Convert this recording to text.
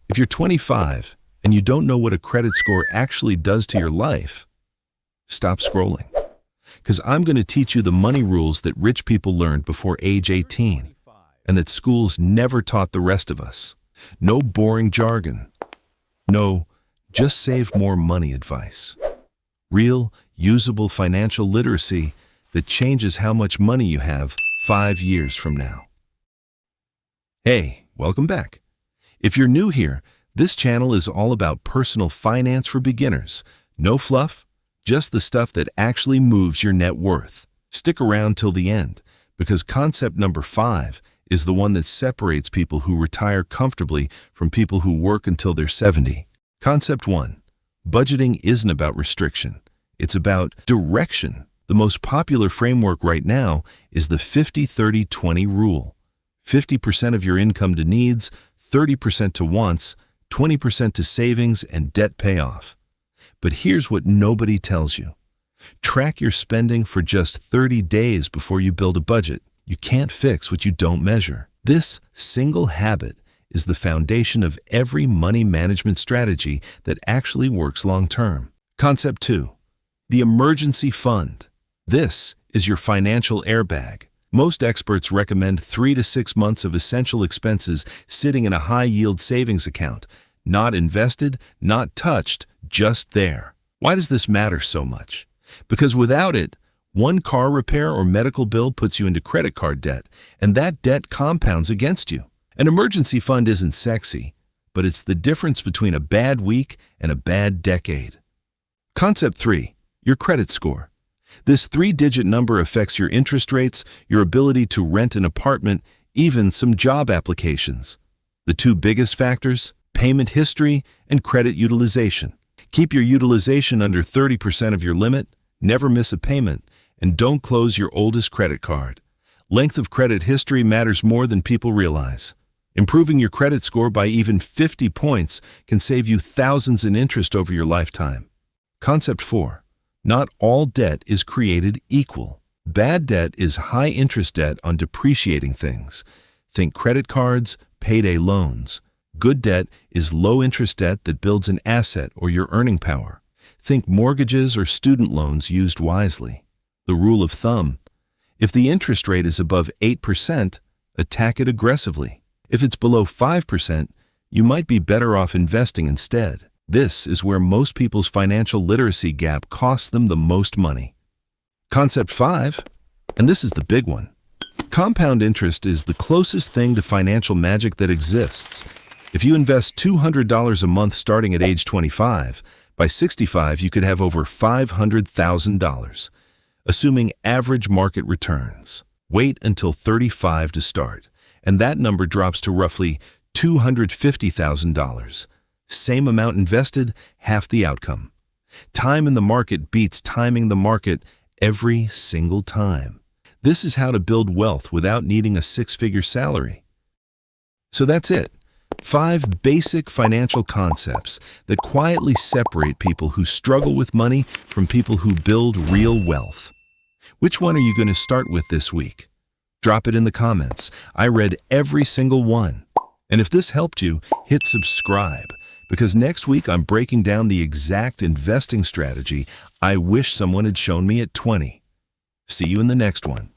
If you're 25 and you don't know what a credit score actually does to your life, stop scrolling. Because I'm going to teach you the money rules that rich people learned before age 18 and that schools never taught the rest of us. No boring jargon. No, just save more money advice. Real, usable financial literacy that changes how much money you have 5 years from now. Hey, welcome back. If you're new here, this channel is all about personal finance for beginners. No fluff, just the stuff that actually moves your net worth. Stick around till the end, because concept number 5 is the one that separates people who retire comfortably from people who work until they're 70. Concept 1. Budgeting isn't about restriction. It's about direction. The most popular framework right now is the 50-30-20 rule. 50% of your income to needs, 30% to wants, 20% to savings and debt payoff. But here's what nobody tells you. Track your spending for just 30 days before you build a budget. You can't fix what you don't measure. This single habit is the foundation of every money management strategy that actually works long-term. Concept 2. The emergency fund. This is your financial airbag. Most experts recommend 3 to 6 months of essential expenses sitting in a high-yield savings account. Not invested, not touched, just there. Why does this matter so much? Because without it, one car repair or medical bill puts you into credit card debt, and that debt compounds against you. An emergency fund isn't sexy, but it's the difference between a bad week and a bad decade. Concept 3. Your credit score. This 3-digit number affects your interest rates, your ability to rent an apartment, even some job applications. The 2 biggest factors: payment history and credit utilization. Keep your utilization under 30% of your limit, never miss a payment, and don't close your oldest credit card. Length of credit history matters more than people realize. Improving your credit score by even 50 points can save you thousands in interest over your lifetime. Concept 4. Not all debt is created equal. Bad debt is high-interest debt on depreciating things. Think credit cards, payday loans. Good debt is low-interest debt that builds an asset or your earning power. Think mortgages or student loans used wisely. The rule of thumb: if the interest rate is above 8%, attack it aggressively. If it's below 5%, you might be better off investing instead. This is where most people's financial literacy gap costs them the most money. Concept 5, and this is the big one. Compound interest is the closest thing to financial magic that exists. If you invest $200 a month starting at age 25, by 65 you could have over $500,000, assuming average market returns. Wait until 35 to start, and that number drops to roughly $250,000. Same amount invested, half the outcome. Time in the market beats timing the market every single time. This is how to build wealth without needing a 6-figure salary. So that's it. 5 basic financial concepts that quietly separate people who struggle with money from people who build real wealth. Which one are you going to start with this week? Drop it in the comments. I read every single one. And if this helped you, hit subscribe, because next week I'm breaking down the exact investing strategy I wish someone had shown me at 20. See you in the next one.